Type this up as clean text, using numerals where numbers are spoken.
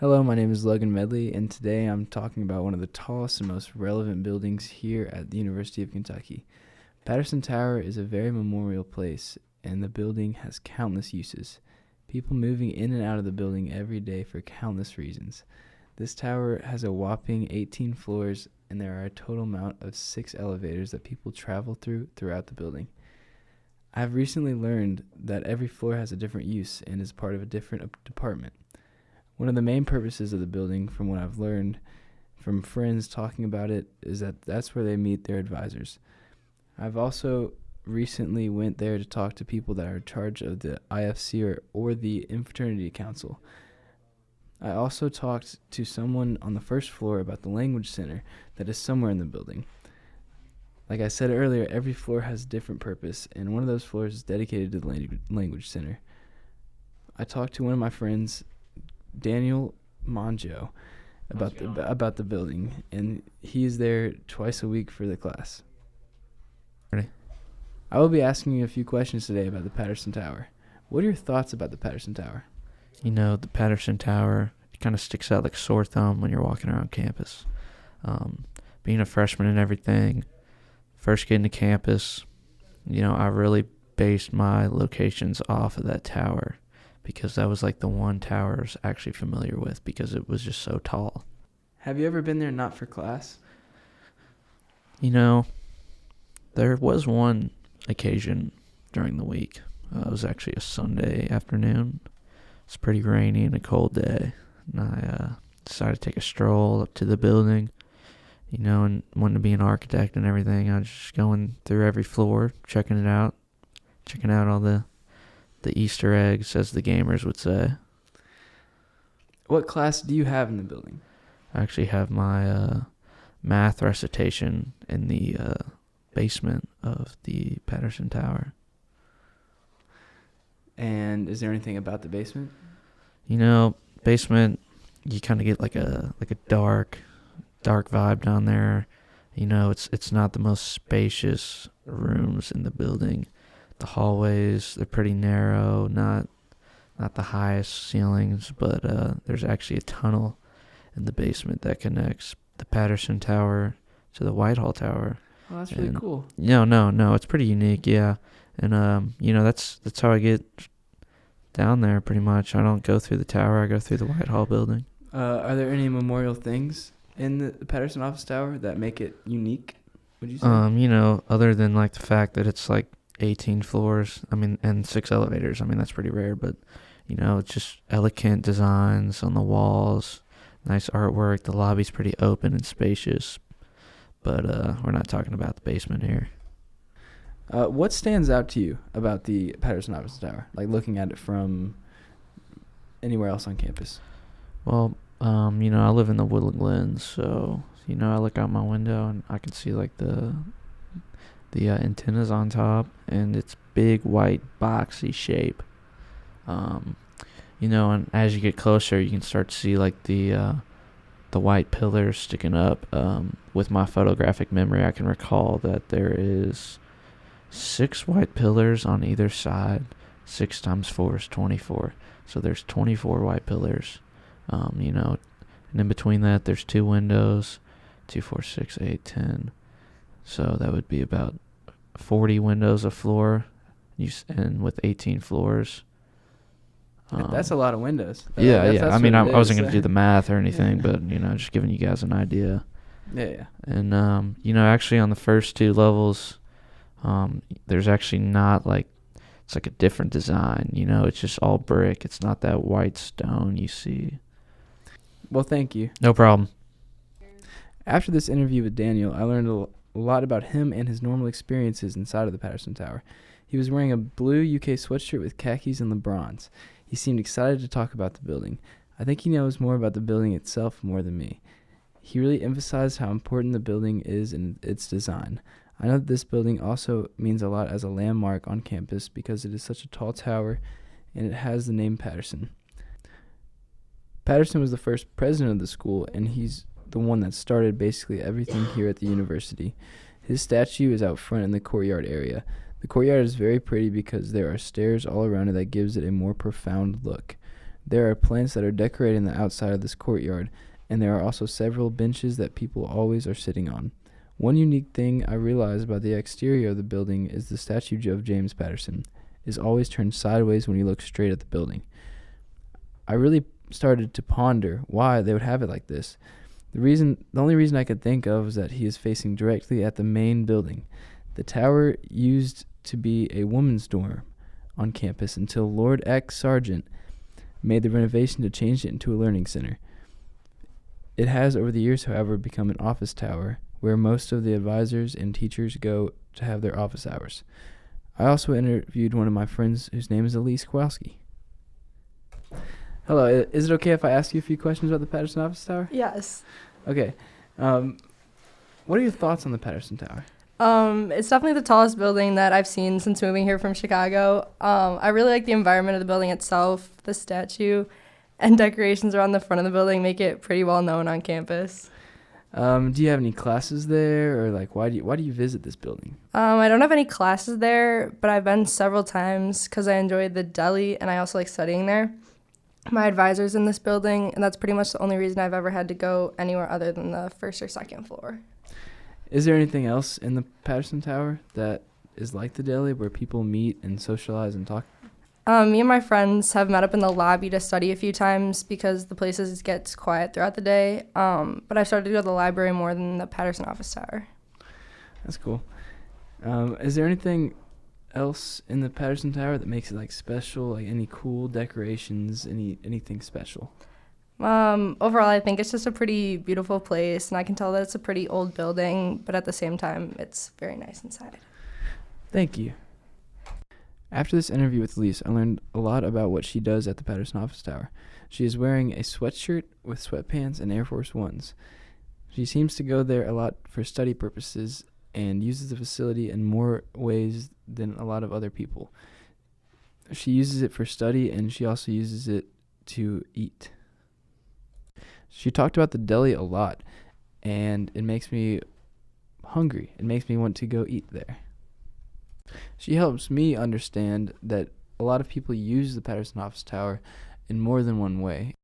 Hello, my name is Logan Medley, and today I'm talking about one of the tallest and most relevant buildings here at the University of Kentucky. Patterson Tower is a very memorial place, and the building has countless uses. People moving in and out of the building every day for countless reasons. This tower has a whopping 18 floors, and there are a total amount of 6 elevators that people travel throughout the building. I've recently learned that every floor has a different use and is part of a different department. One of the main purposes of the building, from what I've learned from friends talking about it, is that that's where they meet their advisors. I've also recently went there to talk to people that are in charge of the IFC or the Infraternity Council. I also talked to someone on the first floor about the language center that is somewhere in the building. Like I said earlier, every floor has a different purpose, and one of those floors is dedicated to the language center. I talked to one of my friends, Daniel Monjo, about the building, and he is there twice a week for the class. Ready? I will be asking you a few questions today about the Patterson Tower. What are your thoughts about the Patterson Tower? You know, the Patterson Tower kind of sticks out like a sore thumb when you're walking around campus. Being a freshman and everything, first getting to campus, I really based my locations off of that tower because that was like the one tower I was actually familiar with because it was just so tall. Have you ever been there not for class? There was one occasion during the week. It was actually a Sunday afternoon. It's pretty rainy and a cold day. And I decided to take a stroll up to the building, and wanting to be an architect and everything. I was just going through every floor, checking out all the Easter eggs, as the gamers would say. What class do you have in the building? I actually have my math recitation in the basement of the Patterson Tower. And is there anything about the basement? Basement, you kind of get like a dark vibe down there. It's not the most spacious rooms in the building. The hallways, they're pretty narrow, not the highest ceilings, but there's actually a tunnel in the basement that connects the Patterson Tower to the Whitehall Tower. Oh, that's really cool. No, it's pretty unique, yeah. And that's how I get down there pretty much. I don't go through the tower, I go through the Whitehall building. Are there any memorial things in the Patterson office tower that make it unique, would you say? Other than like the fact that it's like 18 floors, and 6 elevators. That's pretty rare, but it's just elegant designs on the walls, nice artwork. The lobby's pretty open and spacious, but we're not talking about the basement here. What stands out to you about the Patterson office tower, like looking at it from anywhere else on campus? Well, I live in the Woodland Glens, so I look out my window and I can see like the antennas on top, and it's big, white, boxy shape. And as you get closer, you can start to see like the white pillars sticking up. With my photographic memory, I can recall that there is 6 white pillars on either side. 6 times 4 is 24. So there's 24 white pillars. And in between that, there's 2 windows. 2, 4, 6, 8, 10. So that would be about 40 windows a floor, and with 18 floors. That's a lot of windows. Yeah. I wasn't going to do the math or anything, but, just giving you guys an idea. Yeah. And, actually on the first 2 levels, there's actually not like, it's like a different design, it's just all brick. It's not that white stone you see. Well, thank you. No problem. After this interview with Daniel, I learned a lot about him and his normal experiences inside of the Patterson Tower. He was wearing a blue UK sweatshirt with khakis and LeBrons. He seemed excited to talk about the building. I think he knows more about the building itself more than me. He really emphasized how important the building is in its design. I know that this building also means a lot as a landmark on campus because it is such a tall tower and it has the name Patterson. Patterson was the first president of the school, and he's the one that started basically everything here at the university. His statue is out front in the courtyard area. The courtyard is very pretty because there are stairs all around it that gives it a more profound look. There are plants that are decorating the outside of this courtyard, and there are also several benches that people always are sitting on. One unique thing I realized about the exterior of the building is the statue of James Patterson is always turned sideways when you look straight at the building. I really started to ponder why they would have it like this. The only reason I could think of was that he is facing directly at the main building. The tower used to be a woman's dorm on campus until Lord X. Sargent made the renovation to change it into a learning center. It has over the years, however, become an office tower where most of the advisors and teachers go to have their office hours. I also interviewed one of my friends whose name is Elise Kowalski. Hello, is it okay if I ask you a few questions about the Patterson Office Tower? Yes. Okay. What are your thoughts on the Patterson Tower? It's definitely the tallest building that I've seen since moving here from Chicago. I really like the environment of the building itself. The statue and decorations around the front of the building make it pretty well known on campus. Do you have any classes there, or why do you visit this building? I don't have any classes there, but I've been several times because I enjoyed the deli and I also like studying there. My advisor's in this building, and that's pretty much the only reason I've ever had to go anywhere other than the first or second floor. Is there anything else in the Patterson Tower that is like the deli where people meet and socialize and talk? Me and my friends have met up in the lobby to study a few times because the place gets quiet throughout the day. But I've started to go to the library more than the Patterson Office Tower. That's cool. Is there anything else in the Patterson Tower that makes it special? Any cool decorations? Anything special? Overall, I think it's just a pretty beautiful place, and I can tell that it's a pretty old building, but at the same time, it's very nice inside. Thank you. After this interview with Elise, I learned a lot about what she does at the Patterson Office Tower. She is wearing a sweatshirt with sweatpants and Air Force Ones. She seems to go there a lot for study purposes and uses the facility in more ways than a lot of other people. She uses it for study, and she also uses it to eat. She talked about the deli a lot, and it makes me hungry. It makes me want to go eat there. She helps me understand that a lot of people use the Patterson Office Tower in more than one way,